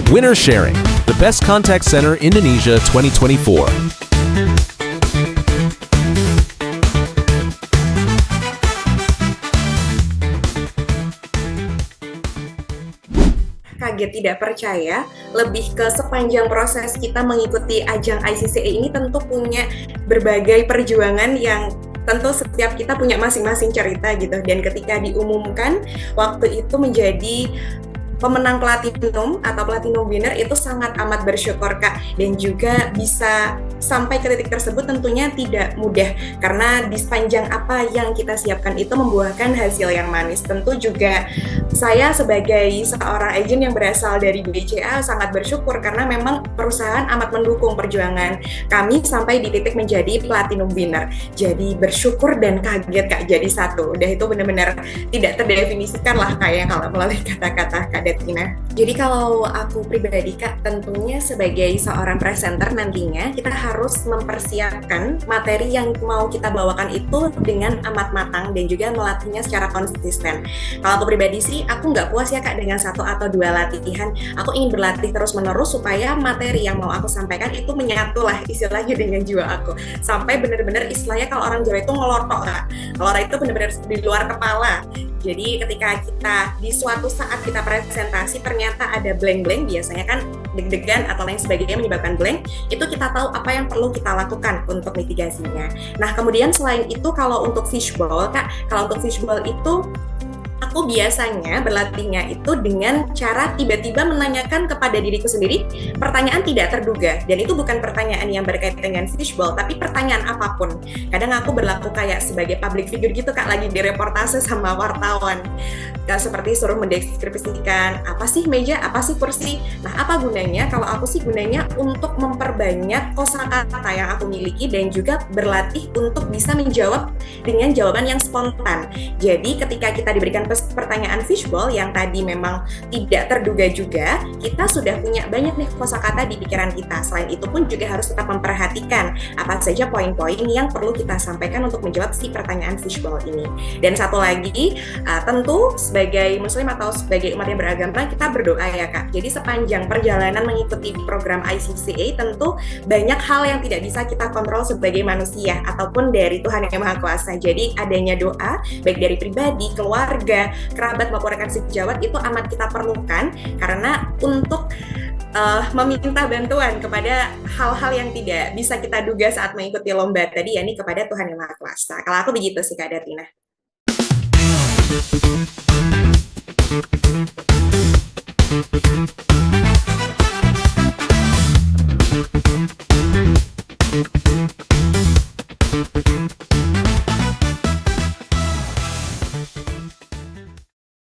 Winner Sharing, the Best Contact Center Indonesia 2024. Kaget tidak percaya, lebih ke sepanjang proses kita mengikuti ajang ICCA ini tentu punya berbagai perjuangan yang tentu setiap kita punya masing-masing cerita gitu. Dan ketika diumumkan waktu itu menjadi pemenang platinum atau platinum winner, itu sangat amat bersyukur Kak, dan juga bisa sampai ke titik tersebut tentunya tidak mudah karena di sepanjang apa yang kita siapkan itu membuahkan hasil yang manis. Tentu juga saya sebagai seorang agen yang berasal dari BCA sangat bersyukur karena memang perusahaan amat mendukung perjuangan kami sampai di titik menjadi platinum winner. Jadi bersyukur dan kaget Kak jadi satu. Udah itu benar-benar tidak terdefinisikan lah kayak kalau melalui kata-kata Kak Detina. Jadi kalau aku pribadi Kak, tentunya sebagai seorang presenter nantinya kita harus mempersiapkan materi yang mau kita bawakan itu dengan amat matang dan juga melatihnya secara konsisten. Kalau aku pribadi sih, aku nggak puas ya Kak dengan 1 atau 2 latihan. Aku ingin berlatih terus-menerus supaya materi yang mau aku sampaikan itu menyatu lah istilahnya dengan jiwa aku. Sampai benar-benar istilahnya kalau orang Jawa itu ngelotok Kak. Ngelotok itu benar-benar di luar kepala. Jadi ketika kita di suatu saat kita presentasi ternyata ada blank-blank, biasanya kan deg-degan atau lain sebagainya menyebabkan blank, itu kita tahu apa yang perlu kita lakukan untuk mitigasinya. Nah kemudian selain itu kalau untuk fishbowl Kak, kalau untuk fishbowl itu aku biasanya berlatihnya itu dengan cara tiba-tiba menanyakan kepada diriku sendiri pertanyaan tidak terduga, dan itu bukan pertanyaan yang berkaitan dengan fishbowl tapi pertanyaan apapun. Kadang aku berlaku kayak sebagai public figure gitu Kak, lagi di reportase sama wartawan, Kak, seperti suruh mendeskripsikan apa sih meja, apa sih kursi. Nah apa gunanya? Kalau aku sih gunanya untuk memperbanyak kosakata yang aku miliki dan juga berlatih untuk bisa menjawab dengan jawaban yang spontan. Jadi ketika kita diberikan pertanyaan fishbowl yang tadi memang tidak terduga juga, kita sudah punya banyak nih kosakata di pikiran kita. Selain itu pun juga harus tetap memperhatikan apa saja poin-poin yang perlu kita sampaikan untuk menjawab si pertanyaan fishbowl ini. Dan satu lagi, tentu sebagai muslim atau sebagai umat yang beragama kita berdoa ya Kak. Jadi sepanjang perjalanan mengikuti program ICCA tentu banyak hal yang tidak bisa kita kontrol sebagai manusia ataupun dari Tuhan Yang Maha Kuasa. Jadi adanya doa baik dari pribadi, keluarga, kerabat maupun rekan sejawat itu amat kita perlukan karena untuk meminta bantuan kepada hal-hal yang tidak bisa kita duga saat mengikuti lomba tadi, yakni kepada Tuhan Yang Maha Kuasa. Kalau aku begitu sih Kak Datina.